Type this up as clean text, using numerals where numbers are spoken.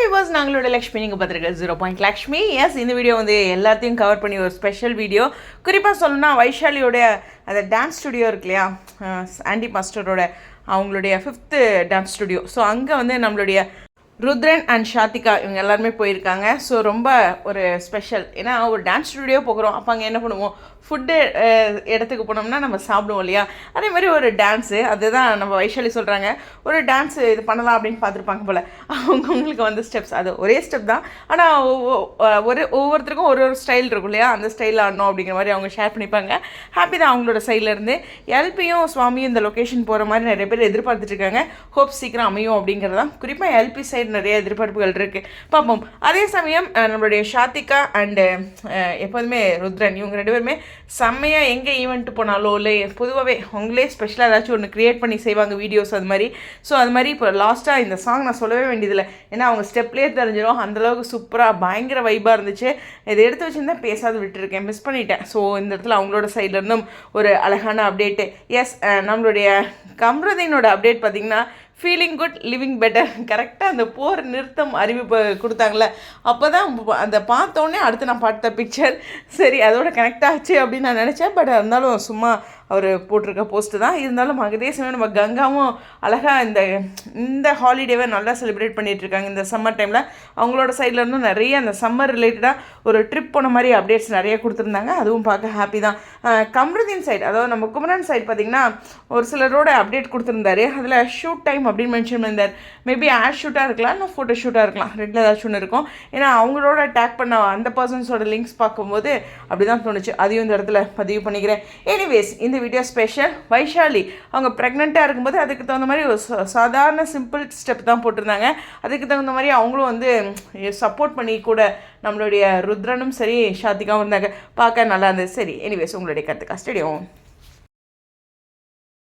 Viewers, நாங்களோட Lakshmi நீங்கள் பார்த்துருக்க 0 Lakshmi. S, இந்த வீடியோ வந்து எல்லாத்தையும் கவர் பண்ணி ஒரு ஸ்பெஷல் வீடியோ. குறிப்பாக சொல்லணும்னா வைஷாலியோடைய அந்த டான்ஸ் ஸ்டுடியோ இருக்கு இல்லையா, ஆண்டி மாஸ்டரோட அவங்களுடைய 5th டான்ஸ் ஸ்டுடியோ. ஸோ அங்கே வந்து நம்மளுடைய ருத்ரன் அண்ட் ஷாத்திகா இவங்க எல்லாருமே போயிருக்காங்க. ஸோ ரொம்ப ஒரு ஸ்பெஷல். ஏன்னா ஒரு டான்ஸ் ஸ்டுடியோ போகிறோம், அப்போ அங்கே என்ன பண்ணுவோம், ஃபுட்டு இடத்துக்கு போனோம்னா நம்ம சாப்பிடுவோம் இல்லையா, அதே மாதிரி ஒரு டான்ஸு. அதுதான் நம்ம வைஷாலி சொல்கிறாங்க, ஒரு டான்ஸு இது பண்ணலாம் அப்படின்னு பார்த்துருப்பாங்க போல். அவங்களுக்கு வந்து ஸ்டெப்ஸ் அது ஒரே ஸ்டெப் தான், ஆனால் ஒவ்வொருத்தருக்கும் ஒரு ஸ்டைல் இருக்கும் இல்லையா, அந்த ஸ்டைலில் ஆடணும் அப்படிங்கிற மாதிரி அவங்க ஷேர் பண்ணிப்பாங்க. ஹாப்பி தான் அவங்களோட சைட்லேருந்து. எல்பியும் சுவாமியும் இந்த லொக்கேஷன் போகிற மாதிரி நிறைய பேர் எதிர்பார்த்துட்ருக்காங்க. ஹோப் சீக்கிரம் அமையும் அப்படிங்கிறது தான். குறிப்பாக எல்பி சைடு நிறைய எதிர்பார்ப்புகள் இருக்குது, பார்ப்போம். அதே சமயம் நம்மளுடைய ஷாத்திகா அண்டு எப்போதுமே ருத்ரன் இவங்க 2 பேருமே செம்மையாக எங்கே ஈவெண்ட்டு போனாலோ இல்லை பொதுவாகவே அவங்களே ஸ்பெஷலாக ஏதாச்சும் ஒன்று க்ரியேட் பண்ணி செய்வாங்க வீடியோஸ் அது மாதிரி. ஸோ அது மாதிரி இப்போ லாஸ்ட்டாக இந்த சாங் நான் சொல்லவே வேண்டியதில்லை, ஏன்னா அவங்க ஸ்டெப்லேயே தெரிஞ்சிடும், அந்தளவுக்கு சூப்பராக பயங்கர வைபாக இருந்துச்சு. இதை எடுத்து வச்சுருந்தா பேசாது விட்டுருக்கேன், மிஸ் பண்ணிட்டேன். ஸோ இந்த இடத்துல அவங்களோட சைட்லேருந்தும் ஒரு அழகான அப்டேட்டு. எஸ், நம்மளுடைய கம்ருதீனோட அப்டேட் பார்த்திங்கன்னா, ஃபீலிங் குட் லிவிங் பெட்டர். கரெக்டாக அந்த போர் நிறுத்தம் அறிவிப்பு கொடுத்தாங்களே, அப்போ தான் அந்த பார்த்தோன்னே அடுத்து நான் பார்த்த பிக்சர் சரி அதோட கனெக்ட் ஆச்சு அப்படின்னு நான் நினச்சேன். பட் இருந்தாலும் சும்மா அவர் போட்டிருக்க போஸ்ட்டு தான். இருந்தாலும் அதே சமயம் நம்ம கங்காவும் அழகாக இந்த ஹாலிடேவை நல்லா செலிப்ரேட் பண்ணிகிட்ருக்காங்க இந்த சம்மர் டைமில். அவங்களோட சைடில் இருந்தும் நிறைய அந்த சம்மர் ரிலேட்டடாக ஒரு ட்ரிப் போன மாதிரி அப்டேட்ஸ் நிறைய கொடுத்துருந்தாங்க. அதுவும் பார்க்க ஹாப்பி தான். கம்ருதீன் சைடு, அதாவது நம்ம குமரன் சைடு பார்த்திங்கன்னா ஒரு சிலரோட அப்டேட் கொடுத்துருந்தாரு. அதில் ஷூட் டைம் அப்படின்னு மென்ஷன் பண்ணியிருந்தார். மேபி ஆட் ஷூட்டாக இருக்கலாம், இல்லை ஃபோட்டோ ஷூட்டாக இருக்கலாம், ரெண்டில் ஏதாச்சும் ஒன்று இருக்கும். ஏன்னா அவங்களோட டேக் பண்ண அந்த பர்சன்ஸோட லிங்க்ஸ் பார்க்கும்போது அப்படி தான் தோணுச்சு. அதையும் இந்த இடத்துல பதிவு பண்ணிக்கிறேன். எனிவேஸ், இந்த வீடியோ ஸ்பெஷல். வைஷாலி அவங்க ப்ரெக்னெண்ட்டாக இருக்கும்போது அதுக்கு தகுந்த மாதிரி ஒரு சாதாரண சிம்பிள் ஸ்டெப் தான் போட்டிருந்தாங்க. அதுக்கு தகுந்த மாதிரி அவங்களும் வந்து சப்போர்ட் பண்ணி கூட நம்மளுடைய ருத்ரனும் சரி ஷாத்திகாவும் இருந்தாங்க. பார்க்க நல்லா இருந்தது. சரி, எனிவேஸ் உங்களுடைய கருத்து கஸ்டடியும்